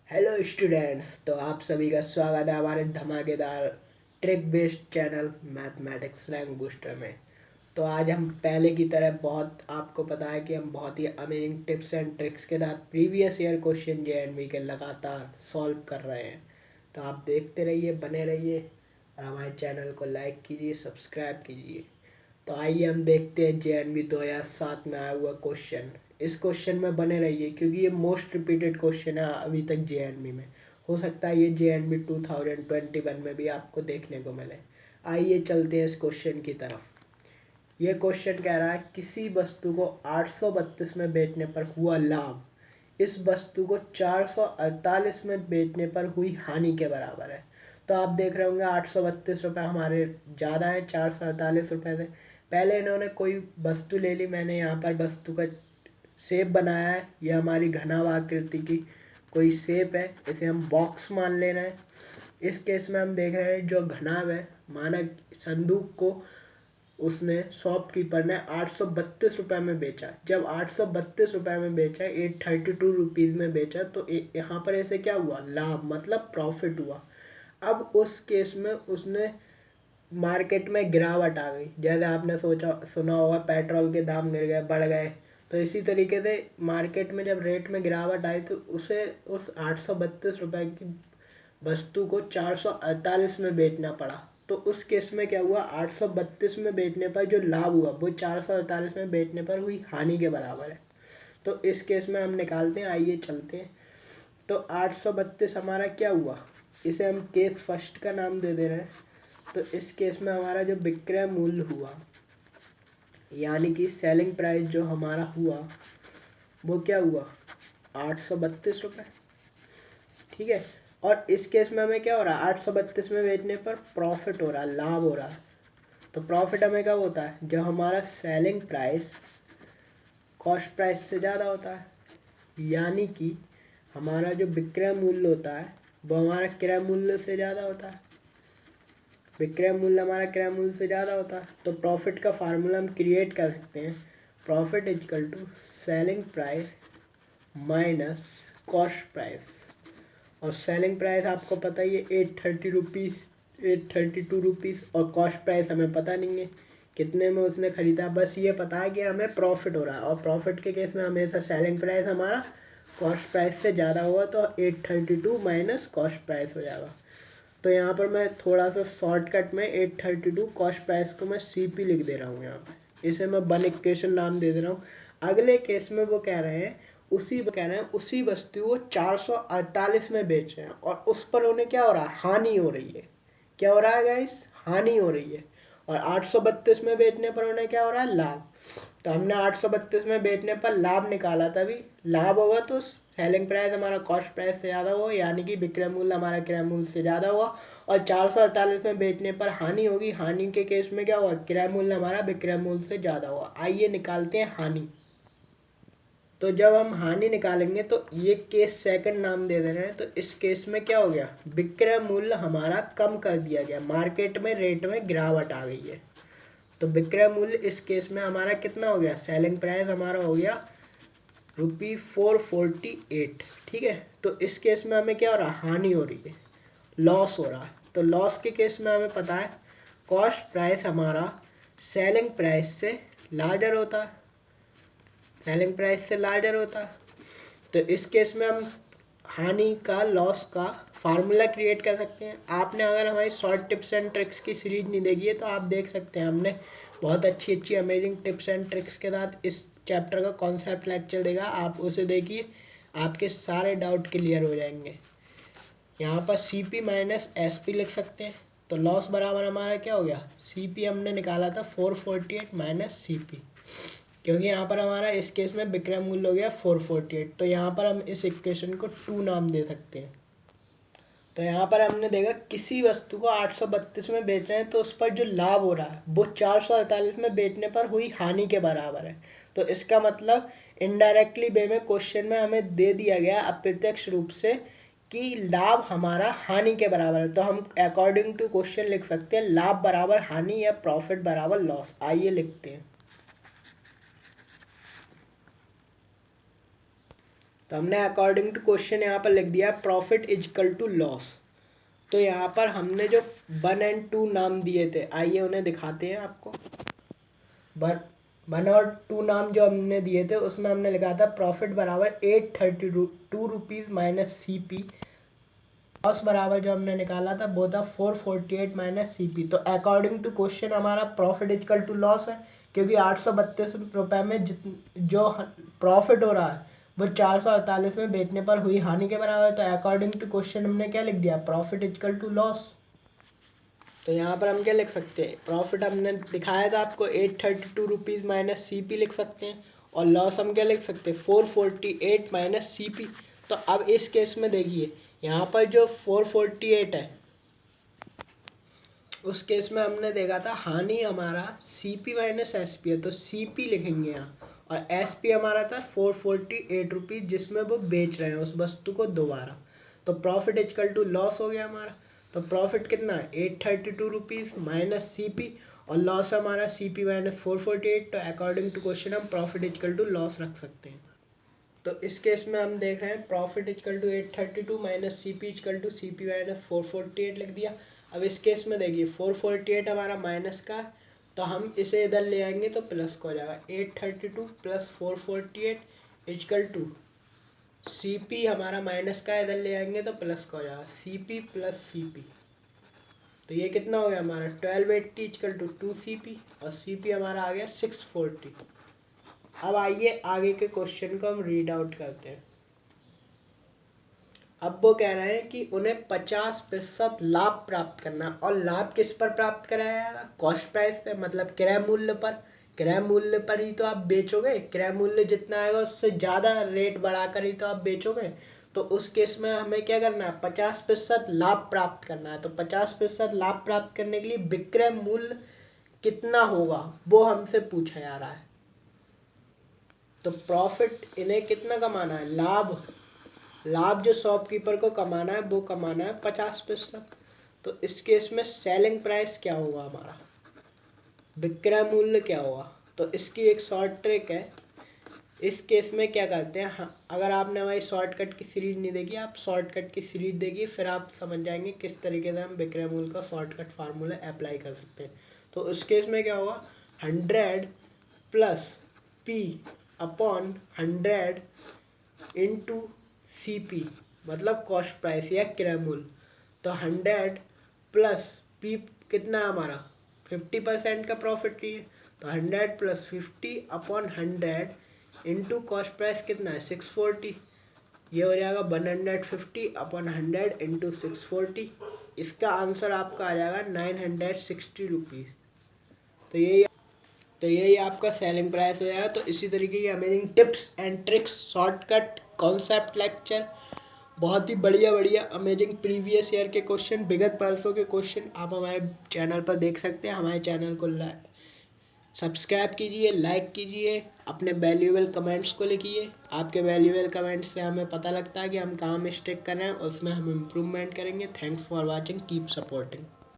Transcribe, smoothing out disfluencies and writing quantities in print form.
Hello students, तो आप सभी का स्वागत है हमारे धमाकेदार trick based channel mathematics rank booster में। तो आज हम पहले की तरह बहुत आपको पता है कि हम बहुत ही अमेजिंग टिप्स एंड ट्रिक्स के साथ प्रीवियस ईयर क्वेश्चन JNV के लगातार सॉल्व कर रहे हैं। तो आप देखते रहिए, बने रहिए और हमारे चैनल को लाइक कीजिए, सब्सक्राइब कीजिए। तो आइए हम देखते हैं JNV 2007 में आया हुआ क्वेश्चन। इस क्वेश्चन में बने रहिए क्योंकि ये मोस्ट रिपीटेड क्वेश्चन है अभी तक JNV में। हो सकता है ये JNV 2021 में भी आपको देखने को मिले। आइए चलते हैं इस क्वेश्चन की तरफ। ये क्वेश्चन कह रहा है किसी वस्तु को 832 में बेचने पर हुआ लाभ इस वस्तु को 448 में बेचने पर हुई हानि के बराबर है। तो आप देख रहे होंगे 832 रुपये हमारे ज़्यादा है 448 रुपये से। पहले इन्होंने कोई वस्तु ले ली, मैंने यहाँ पर वस्तु का शेप बनाया है। ये हमारी घनाभ आकृति की कोई शेप है, इसे हम बॉक्स मान लेना है। इस केस में हम देख रहे हैं जो घनाभ है, माना संदूक को उसने शॉपकीपर ने 832 रुपये में बेचा। जब 832 रुपये में बेचा, 832 रुपीज़ में बेचा, तो यहाँ पर ऐसे क्या हुआ, लाभ मतलब प्रॉफिट हुआ। अब उस केस में उसने मार्केट में गिरावट आ गई, जैसे आपने सुना होगा पेट्रोल के दाम गिर गए, बढ़ गए। तो इसी तरीके से मार्केट में जब रेट में गिरावट आई तो उसे उस 832 रुपये की वस्तु को 448 में बेचना पड़ा। तो उस केस में क्या हुआ, 832 में बेचने पर जो लाभ हुआ वो 448 में बेचने पर हुई हानि के बराबर है। तो इस केस में हम निकालते हैं, आइए चलते हैं। तो 832 हमारा क्या हुआ, इसे हम केस फर्स्ट का नाम दे दे रहे हैं। तो इस केस में हमारा जो विक्रय मूल्य हुआ, यानी कि सेलिंग प्राइस जो हमारा हुआ वो क्या हुआ, 832 रुपये। ठीक है। और इस केस में हमें क्या हो रहा है, 832 में बेचने पर प्रॉफिट हो रहा है, लाभ हो रहा है। तो प्रॉफिट हमें कब होता है, जब हमारा सेलिंग प्राइस कॉस्ट प्राइस से ज़्यादा होता है। यानी कि हमारा जो विक्रय मूल्य होता है वो हमारा क्रय मूल्य से ज़्यादा होता है। विक्रय मूल्य हमारा क्रय मूल्य से ज़्यादा होता है। तो प्रॉफिट का फार्मूला हम क्रिएट कर सकते हैं, profit is equal to selling price minus cost price. और सेलिंग प्राइस आपको पता ही है 832 रुपीज़, और कॉस्ट प्राइस हमें पता नहीं है कितने में उसने ख़रीदा, बस ये पता है कि हमें प्रॉफिट हो रहा है। और प्रॉफिट के केस में हमेशा सेलिंग प्राइस हमारा कॉस्ट प्राइस से ज़्यादा हुआ, तो 832 माइनस कॉस्ट प्राइस हो जाएगा। तो यहाँ पर मैं थोड़ा सा शॉर्टकट में 832 कॉस्ट प्राइस को मैं CP लिख दे रहा हूँ। यहाँ पर इसे मैं वन इक्वेशन नाम दे रहा हूँ। अगले केस में वो कह रहे हैं उसी वस्तु को 448 में बेच रहे हैं और उस पर उन्हें क्या हो रहा है, हानि हो रही है। क्या हो रहा है गाइस, हानि हो रही है। और 832 में बेचने पर उन्हें क्या हो रहा है, लाभ। तो हमने 832 में बेचने पर लाभ निकाला, तभी लाभ होगा तो सेलिंग प्राइस हमारा कॉस्ट प्राइस से ज़्यादा हुआ, यानी कि विक्रय मूल्य हमारा क्रय मूल्य से ज़्यादा हुआ। और 448 में बेचने पर हानि होगी, हानि के केस में क्या हुआ, क्रय मूल्य हमारा विक्रय मूल्य से ज़्यादा हुआ। आइए निकालते हैं हानि। तो जब हम हानि निकालेंगे तो ये केस सेकंड नाम दे दे रहे हैं। तो इस केस में क्या हो गया, विक्रय मूल्य हमारा कम कर दिया गया, मार्केट में रेट में गिरावट आ गई है। तो विक्रय मूल्य इस केस में हमारा कितना हो गया, सेलिंग प्राइस हमारा हो गया ₹448। ठीक है। तो इस केस में हमें क्या हो रहा है, हानि हो रही है, लॉस हो रहा है। तो लॉस के केस में हमें पता है कॉस्ट प्राइस हमारा सेलिंग प्राइस से लार्जर होता है, सेलिंग प्राइस से लार्जर होता है। तो इस केस में हम हानि का, लॉस का फार्मूला क्रिएट कर सकते हैं। आपने अगर हमारी शॉर्ट टिप्स एंड ट्रिक्स की सीरीज नहीं देखी है तो आप देख सकते हैं, हमने बहुत अच्छी अच्छी अमेजिंग टिप्स एंड ट्रिक्स के साथ इस चैप्टर का कॉन्सेप्ट लेक्चर देगा, आप उसे देखिए, आपके सारे डाउट क्लियर हो जाएंगे। यहाँ पर CP माइनस SP लिख सकते हैं। तो लॉस बराबर हमारा क्या हो गया, CP हमने निकाला था 448 माइनस CP, क्योंकि यहाँ पर हमारा इस केस में विक्रय मूल्य हो गया 448। तो यहाँ पर हम इस इक्वेशन को 2 नाम दे सकते हैं। तो यहाँ पर हमने देखा किसी वस्तु को 832 में बेच रहे हैं तो उस पर जो लाभ हो रहा है वो 448 में बेचने पर हुई हानि के बराबर है। तो इसका मतलब इनडायरेक्टली वे में क्वेश्चन में हमें दे दिया गया अप्रत्यक्ष रूप से कि लाभ हमारा हानि के बराबर है। तो हम अकॉर्डिंग टू क्वेश्चन लिख सकते हैं लाभ बराबर हानि या प्रॉफिट बराबर लॉस। आइए लिखते हैं। तो हमने अकॉर्डिंग टू क्वेश्चन यहाँ पर लिख दिया प्रॉफिट इजकल टू लॉस। तो यहाँ पर हमने जो 1 और 2 नाम दिए थे, आइए उन्हें दिखाते हैं आपको। 1 और 2 नाम जो हमने दिए थे उसमें हमने लिखा था प्रॉफिट बराबर 832 रुपीज़ माइनस CP, लॉस बराबर जो हमने निकाला था वो था 448 माइनस CP। तो अकॉर्डिंग टू क्वेश्चन हमारा प्रॉफिट इजकल टू लॉस है, क्योंकि 832 रुपये में जो प्रॉफिट हो रहा है वो 448 में बेचने पर हुई हानि के बराबर है। तो अकॉर्डिंग टू क्वेश्चन हमने क्या लिख दिया, प्रॉफिट इजकल टू लॉस। तो यहाँ पर हम क्या लिख सकते हैं, प्रॉफिट हमने दिखाया था आपको 832 रुपीज़ माइनस CP लिख सकते हैं, और लॉस हम क्या लिख सकते हैं 448 माइनस CP। तो अब इस केस में देखिए यहाँ पर जो 448 है उस केस में हमने देखा था हानि हमारा CP माइनस SP है, तो CP लिखेंगे यहाँ, और SP हमारा था 448 रुपीज़ जिसमें वो बेच रहे हैं उस वस्तु को दोबारा। तो प्रॉफिट इजकल टू लॉस हो गया हमारा। तो प्रॉफिट कितना है 832 रुपीज़ माइनस CP, और लॉस हमारा CP माइनस 448। तो अकॉर्डिंग टू क्वेश्चन हम प्रॉफिट इजकल टू लॉस रख सकते हैं। तो इस केस में हम देख रहे हैं profit is equal to 832 minus CP is equal to CP minus 448 लिख दिया। अब इस केस में देखिए 448 हमारा माइनस का, तो हम इसे इधर ले आएंगे तो प्लस का हो जाएगा। 832 प्लस 448 इजकल टू CP हमारा माइनस का, इधर ले आएंगे तो प्लस का हो जाएगा CP प्लस CP। तो ये कितना हो गया हमारा 1280 इजकल टू 2CP, और CP हमारा आ गया 640। अब आइए आगे के क्वेश्चन को हम रीड आउट करते हैं। अब वो कह रहे हैं कि उन्हें 50% लाभ प्राप्त करना, और लाभ किस पर प्राप्त कराया जाएगा, कॉस्ट प्राइस पे, मतलब क्रय मूल्य पर। क्रय मूल्य पर ही तो आप बेचोगे, क्रय मूल्य जितना आएगा उससे ज़्यादा रेट बढ़ाकर ही तो आप बेचोगे। तो उस केस में हमें क्या करना है 50% लाभ प्राप्त करना है। तो 50% लाभ प्राप्त करने के लिए विक्रय मूल्य कितना होगा वो हमसे पूछा जा रहा है। तो प्रॉफिट इन्हें कितना कमाना है, लाभ जो शॉपकीपर को कमाना है वो कमाना है 50%। तो इस केस में सेलिंग प्राइस क्या होगा हमारा, विक्रय मूल्य क्या होगा। तो इसकी एक शॉर्ट ट्रिक है। इस केस में क्या करते हैं, अगर आपने हमारी शॉर्टकट की सीरीज नहीं देखी, आप शॉर्टकट की सीरीज देखिए, फिर आप समझ जाएंगे किस तरीके से हम विक्रय मूल्य का शॉर्टकट फार्मूला अप्लाई कर सकते हैं। तो उस केस में क्या होगा 100 plus P upon 100 into CP, मतलब कॉस्ट प्राइस या क्रय मूल्य। तो 100 प्लस P कितना है हमारा 50% का प्रॉफिट लिए, तो 100 plus 50 upon 100 into cost price कितना है 640। ये हो जाएगा 150 अपॉन 100 इंटू 640। इसका आंसर आपका आ जाएगा 960 रुपीज़। तो यही आपका सेलिंग प्राइस हो जाएगा। तो इसी तरीके की amazing tips and tricks, shortcut, concept lecture, बहुत ही बढ़िया बढ़िया अमेजिंग प्रीवियस ईयर के क्वेश्चन, विगत वर्षों के क्वेश्चन आप हमारे चैनल पर देख सकते हैं। हमारे चैनल को सब्सक्राइब कीजिए, लाइक कीजिए, अपने वैल्यूएबल कमेंट्स को लिखिए। आपके वैल्यूएबल कमेंट्स से हमें पता लगता है कि हम कहाँ मिस्टेक कर रहे हैं, उसमें हम इम्प्रूवमेंट करेंगे। Thanks for watching, keep supporting.